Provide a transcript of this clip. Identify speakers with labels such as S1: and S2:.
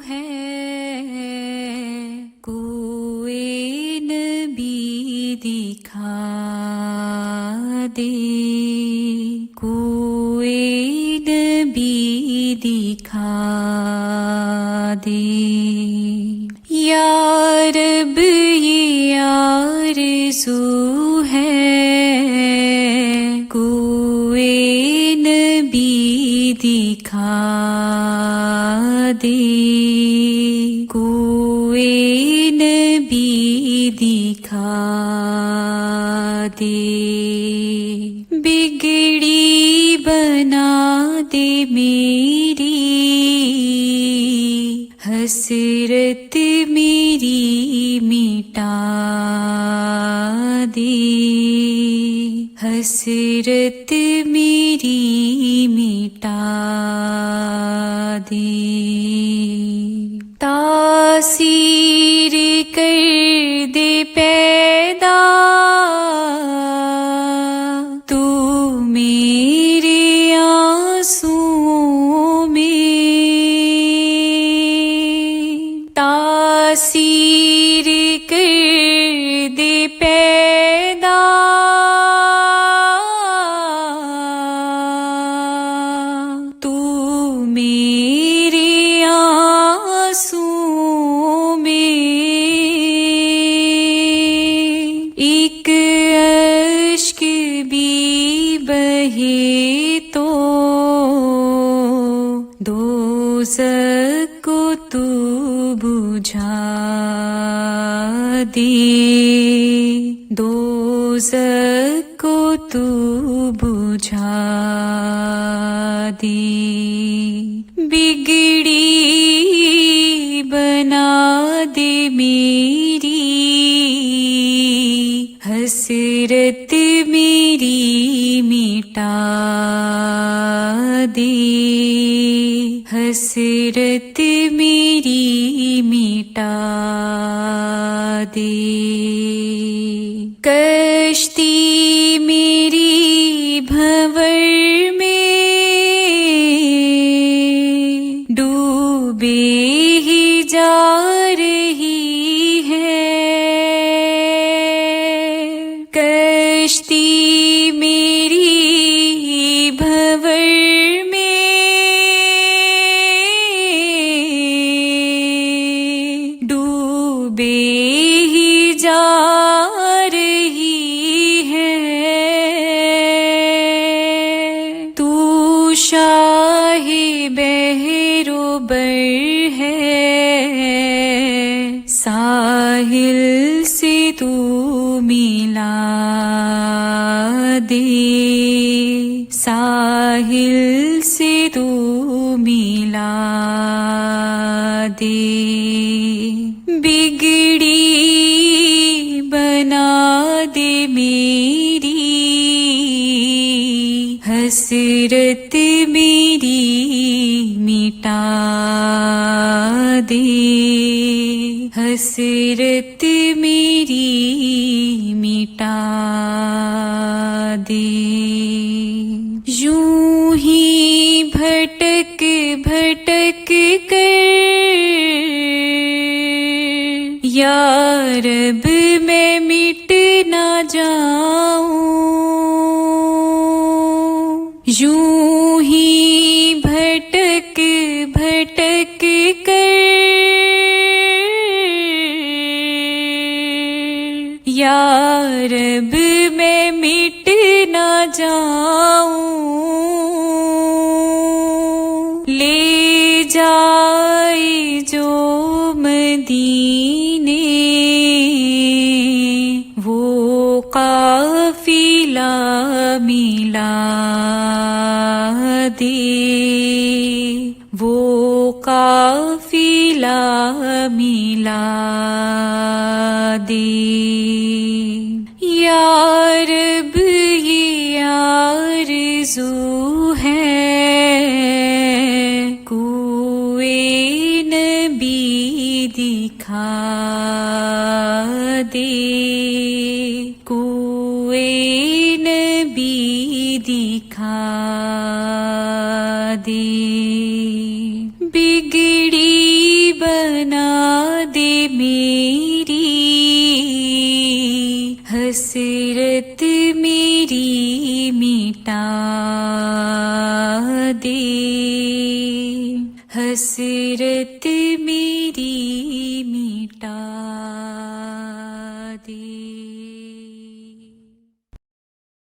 S1: ہے کوئی نبی دکھا دے، کوئی نبی دکھا دے، یا رب یہ آرزو ہے کوئی نبی دکھا دے، کوئی نبی دکھا دے، بگڑی بنا دے میری حسرت میری مٹا دے، حسرت میری مٹا دے، تاثیر کر دے پیدا تو میرے آنسوؤں میں، تاثیر کر دے پیدا تو میرے آنسوؤں میں، ایک اشک بھی بہے تو دوزخ کو تو بجھا دے، دوزخ کو تو بجھا دے، بگڑی بنا دے میری حسرت میری مٹا دے، حسرت میری مٹا دے، کشتی میری بھنور میں ڈوبے ہی جا رہی ہے، کشتی میری بھنور میں ڈوبے ہی جا رہی ہے، تو شاہ بحر و بر ہے، ساحل سے تو ملا دے، ساحل سے تو ملا دے، بگڑی بنا دے میری حسرت میری مٹا دے، حسرت میری مٹا دے، یوں ہی بھٹک بھٹک کر یا رب میں مٹ نہ جاؤں، یوں ہی بھٹک بھٹک کر یا رب میں مٹ نہ جاؤں، لے جائے جو مدینے وہ قافلہ ملا دے، وہ قافلہ ملا دے، یا رب یہ آرزو ہے کوئی نبی دکھا دے، کوئی نبی دکھا دے، بگڑی بنا دے میری حسرت میری مٹا دے حسرت میری مٹا دے